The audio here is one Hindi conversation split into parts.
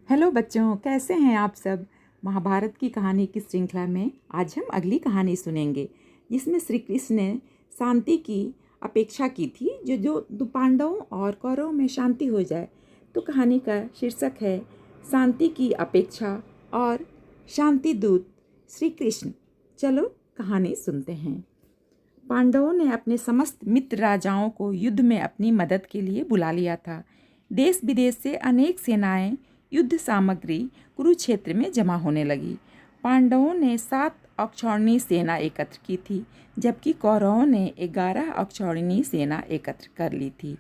हेलो बच्चों, कैसे हैं आप सब। महाभारत की कहानी की श्रृंखला में आज हम अगली कहानी सुनेंगे, जिसमें श्री कृष्ण ने शांति की अपेक्षा की थी, जो पांडवों और कौरवों में शांति हो जाए। तो कहानी का शीर्षक है शांति की अपेक्षा और शांति दूत श्री कृष्ण। चलो कहानी सुनते हैं। पांडवों ने अपने समस्त मित्र राजाओं को युद्ध में अपनी मदद के लिए बुला लिया था। देश विदेश से अनेक सेनाएं युद्ध सामग्री कुरुक्षेत्र में जमा होने लगी। पांडवों ने 7 अक्षौहिणी सेना एकत्र की थी, जबकि कौरवों ने 11 अक्षौहिणी सेना एकत्र कर ली थी।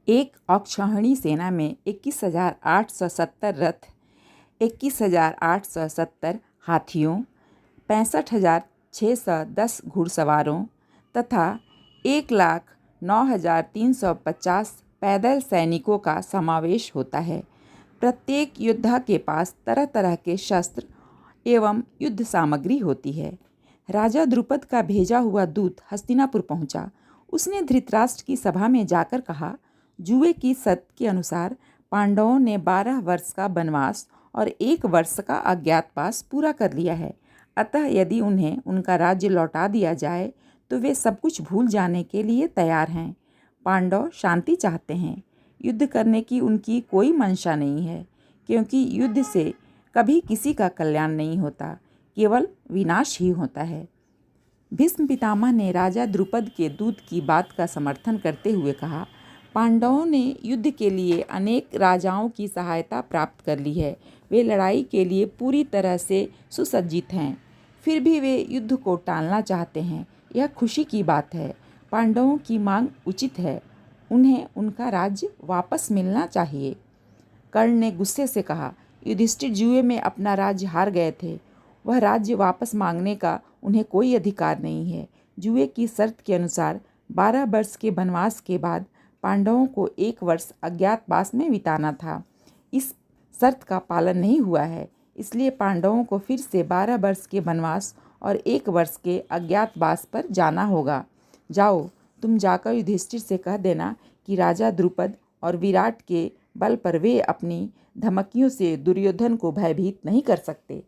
एक अक्षौहिणी सेना में 21,870 रथ, 21,870 हाथियों, 65,610 घुड़सवारों तथा 1,09,350 पैदल सैनिकों का समावेश होता है। प्रत्येक योद्धा के पास तरह तरह के शस्त्र एवं युद्ध सामग्री होती है। राजा द्रुपद का भेजा हुआ दूत हस्तिनापुर पहुंचा। उसने धृतराष्ट्र की सभा में जाकर कहा, जुए की शर्त के अनुसार पांडवों ने 12 वर्ष का वनवास और 1 वर्ष का अज्ञातवास पूरा कर लिया है। अतः यदि उन्हें उनका राज्य लौटा दिया जाए तो वे सब कुछ भूल जाने के लिए तैयार हैं। पांडव शांति चाहते हैं। युद्ध करने की उनकी कोई मंशा नहीं है, क्योंकि युद्ध से कभी किसी का कल्याण नहीं होता, केवल विनाश ही होता है। भीष्म पितामह ने राजा द्रुपद के दूत की बात का समर्थन करते हुए कहा, पांडवों ने युद्ध के लिए अनेक राजाओं की सहायता प्राप्त कर ली है। वे लड़ाई के लिए पूरी तरह से सुसज्जित हैं। फिर भी वे युद्ध को टालना चाहते हैं। यह खुशी की बात है। पांडवों की मांग उचित है। उन्हें उनका राज्य वापस मिलना चाहिए। कर्ण ने गुस्से से कहा, युधिष्ठिर जुए में अपना राज्य हार गए थे। वह राज्य वापस मांगने का उन्हें कोई अधिकार नहीं है। जुए की शर्त के अनुसार 12 वर्ष के वनवास के बाद पांडवों को 1 वर्ष अज्ञातवास में बिताना था। इस शर्त का पालन नहीं हुआ है, इसलिए पांडवों को फिर से 12 वर्ष के वनवास और 1 वर्ष के अज्ञातवास पर जाना होगा। जाओ, तुम जाकर युधिष्ठिर से कह देना कि राजा द्रुपद और विराट के बल पर वे अपनी धमकियों से दुर्योधन को भयभीत नहीं कर सकते।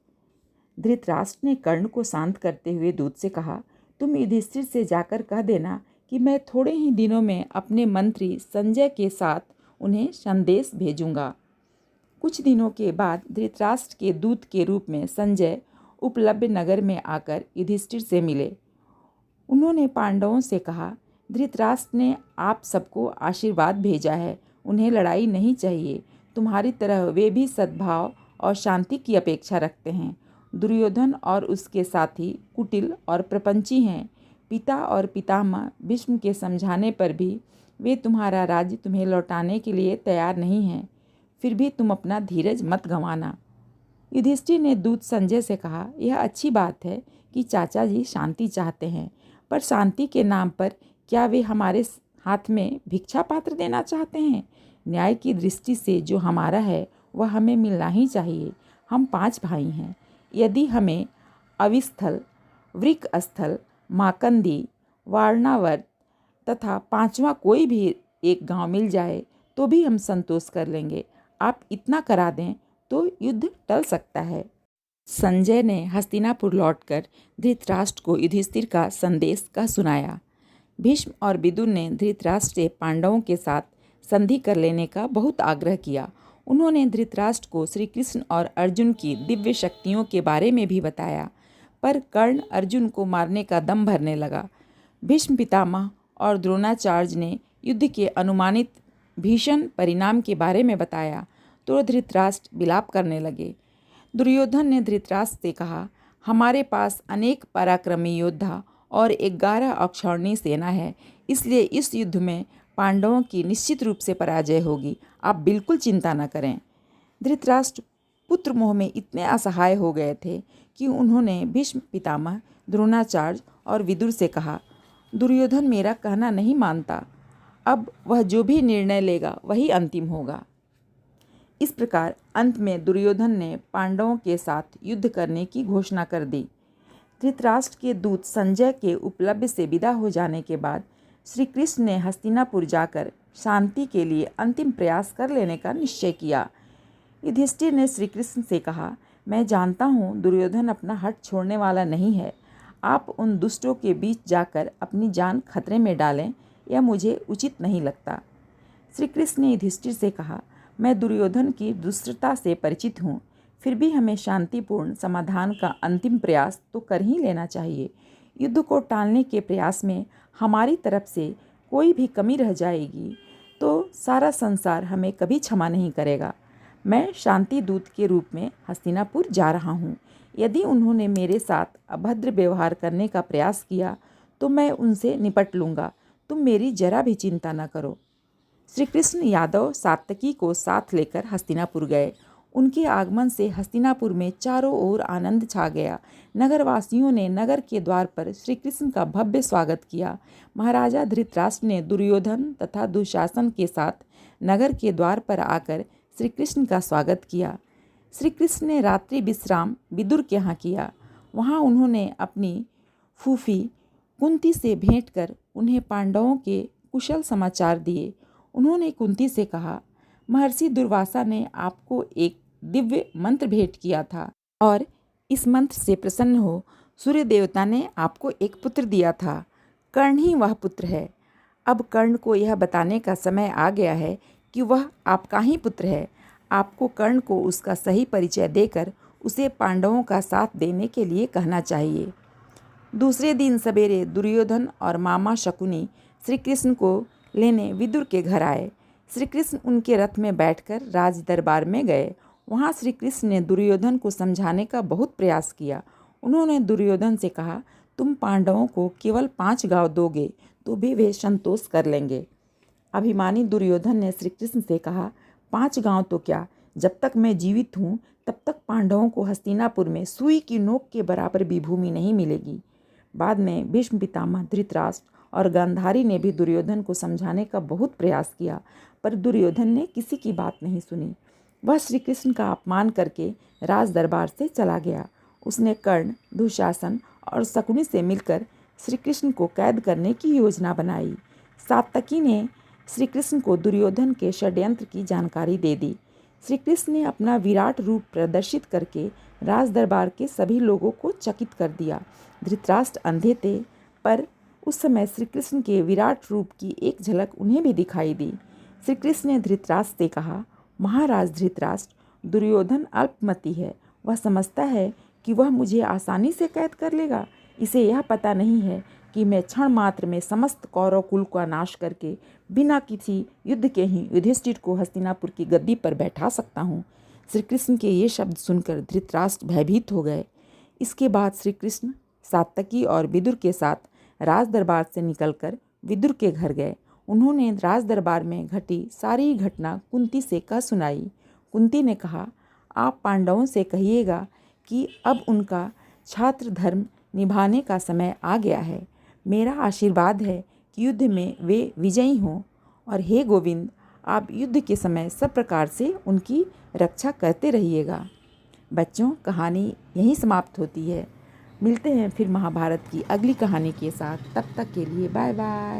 धृतराष्ट्र ने कर्ण को शांत करते हुए दूत से कहा, तुम युधिष्ठिर से जाकर कह देना कि मैं थोड़े ही दिनों में अपने मंत्री संजय के साथ उन्हें संदेश भेजूंगा। कुछ दिनों के बाद धृतराष्ट्र के दूत के रूप में संजय उपलब्ध नगर में आकर युधिष्ठिर से मिले। उन्होंने पांडवों से कहा, धृतराष्ट्र ने आप सबको आशीर्वाद भेजा है। उन्हें लड़ाई नहीं चाहिए। तुम्हारी तरह वे भी सद्भाव और शांति की अपेक्षा रखते हैं। दुर्योधन और उसके साथी कुटिल और प्रपंची हैं। पिता और पितामह भीष्म के समझाने पर भी वे तुम्हारा राज्य तुम्हें लौटाने के लिए तैयार नहीं हैं। फिर भी तुम अपना धीरज मत गंवाना। युधिष्ठिर ने दूत संजय से कहा, यह अच्छी बात है कि चाचा जी शांति चाहते हैं, पर शांति के नाम पर क्या वे हमारे हाथ में भिक्षा पात्र देना चाहते हैं? न्याय की दृष्टि से जो हमारा है वह हमें मिलना ही चाहिए। हम 5 भाई हैं। यदि हमें अविस्थल, वृकस्थल, माकंदी, वारणावत तथा 5वां कोई भी एक गांव मिल जाए तो भी हम संतोष कर लेंगे। आप इतना करा दें तो युद्ध टल सकता है। संजय ने हस्तिनापुर लौटकर धृतराष्ट्र को युधिष्ठिर का संदेश कह सुनाया। भीष्म और विदुर ने धृतराष्ट्र से पांडवों के साथ संधि कर लेने का बहुत आग्रह किया। उन्होंने धृतराष्ट्र को श्री कृष्ण और अर्जुन की दिव्य शक्तियों के बारे में भी बताया, पर कर्ण अर्जुन को मारने का दम भरने लगा। भीष्म पितामह और द्रोणाचार्य ने युद्ध के अनुमानित भीषण परिणाम के बारे में बताया तो धृतराष्ट्र विलाप करने लगे। दुर्योधन ने धृतराष्ट्र से कहा, हमारे पास अनेक पराक्रमी योद्धा और 11 अक्षौहिणी सेना है, इसलिए इस युद्ध में पांडवों की निश्चित रूप से पराजय होगी। आप बिल्कुल चिंता न करें। धृतराष्ट्र पुत्र मोह में इतने असहाय हो गए थे कि उन्होंने भीष्म पितामह, द्रोणाचार्य और विदुर से कहा, दुर्योधन मेरा कहना नहीं मानता। अब वह जो भी निर्णय लेगा वही अंतिम होगा। इस प्रकार अंत में दुर्योधन ने पांडवों के साथ युद्ध करने की घोषणा कर दी। धृतराष्ट्र के दूत संजय के उपलब्ध से विदा हो जाने के बाद श्री कृष्ण ने हस्तिनापुर जाकर शांति के लिए अंतिम प्रयास कर लेने का निश्चय किया। युधिष्ठिर ने श्री कृष्ण से कहा, मैं जानता हूँ दुर्योधन अपना हठ छोड़ने वाला नहीं है। आप उन दुष्टों के बीच जाकर अपनी जान खतरे में डालें, यह मुझे उचित नहीं लगता। श्री कृष्ण ने युधिष्ठिर से कहा, मैं दुर्योधन की दुष्टता से परिचित हूँ, फिर भी हमें शांतिपूर्ण समाधान का अंतिम प्रयास तो कर ही लेना चाहिए। युद्ध को टालने के प्रयास में हमारी तरफ से कोई भी कमी रह जाएगी तो सारा संसार हमें कभी क्षमा नहीं करेगा। मैं शांति दूत के रूप में हस्तिनापुर जा रहा हूँ। यदि उन्होंने मेरे साथ अभद्र व्यवहार करने का प्रयास किया तो मैं उनसे निपट लूँगा। तुम मेरी जरा भी चिंता न करो। श्री कृष्ण यादव सात्यकी को साथ लेकर हस्तिनापुर गए। उनके आगमन से हस्तिनापुर में चारों ओर आनंद छा गया। नगरवासियों ने नगर के द्वार पर श्री कृष्ण का भव्य स्वागत किया। महाराजा धृतराष्ट्र ने दुर्योधन तथा दुशासन के साथ नगर के द्वार पर आकर श्री कृष्ण का स्वागत किया। श्री कृष्ण ने रात्रि विश्राम विदुर के यहाँ किया। वहाँ उन्होंने अपनी फूफी कुंती से भेंट कर उन्हें पांडवों के कुशल समाचार दिए। उन्होंने कुंती से कहा, महर्षि दुर्वासा ने आपको एक दिव्य मंत्र भेंट किया था और इस मंत्र से प्रसन्न हो सूर्य देवता ने आपको एक पुत्र दिया था। कर्ण ही वह पुत्र है। अब कर्ण को यह बताने का समय आ गया है कि वह आपका ही पुत्र है। आपको कर्ण को उसका सही परिचय देकर उसे पांडवों का साथ देने के लिए कहना चाहिए। दूसरे दिन सवेरे दुर्योधन और मामा शकुनी श्री कृष्ण को लेने विदुर के घर आए। श्री कृष्ण उनके रथ में बैठकर राज दरबार में गए। वहाँ श्री कृष्ण ने दुर्योधन को समझाने का बहुत प्रयास किया। उन्होंने दुर्योधन से कहा, तुम पांडवों को केवल 5 गांव दोगे तो भी वे संतोष कर लेंगे। अभिमानी दुर्योधन ने श्री कृष्ण से कहा, 5 गांव तो क्या, जब तक मैं जीवित हूँ तब तक पांडवों को हस्तिनापुर में सुई की नोक के बराबर भी भूमि नहीं मिलेगी। बाद में भीष्म पितामह, धृतराष्ट्र और गांधारी ने भी दुर्योधन को समझाने का बहुत प्रयास किया, पर दुर्योधन ने किसी की बात नहीं सुनी। वह श्री कृष्ण का अपमान करके राज दरबार से चला गया। उसने कर्ण, दुशासन और शकुनी से मिलकर श्री कृष्ण को कैद करने की योजना बनाई। सात्यकी ने श्री कृष्ण को दुर्योधन के षड्यंत्र की जानकारी दे दी। श्री कृष्ण ने अपना विराट रूप प्रदर्शित करके राज दरबार के सभी लोगों को चकित कर दिया। धृतराष्ट्र अंधे थे, पर उस समय श्री कृष्ण के विराट रूप की एक झलक उन्हें भी दिखाई दी। श्री कृष्ण ने धृतराष्ट्र से कहा, महाराज धृतराष्ट्र, दुर्योधन अल्पमति है। वह समझता है कि वह मुझे आसानी से कैद कर लेगा। इसे यह पता नहीं है कि मैं क्षण मात्र में समस्त कौरव कुल का नाश करके बिना किसी युद्ध के ही युधिष्ठिर को हस्तिनापुर की गद्दी पर बैठा सकता हूँ। श्री कृष्ण के ये शब्द सुनकर धृतराष्ट्र भयभीत हो गए। इसके बाद श्री कृष्ण सात्यकी और विदुर के साथ राज दरबार से निकलकर विदुर के घर गए। उन्होंने राज दरबार में घटी सारी घटना कुंती से कह सुनाई। कुंती ने कहा, आप पांडवों से कहिएगा कि अब उनका छात्र धर्म निभाने का समय आ गया है। मेरा आशीर्वाद है कि युद्ध में वे विजयी हों, और हे गोविंद, आप युद्ध के समय सब प्रकार से उनकी रक्षा करते रहिएगा। बच्चों, कहानी यहीं समाप्त होती है। मिलते हैं फिर महाभारत की अगली कहानी के साथ। तब तक के लिए बाय बाय।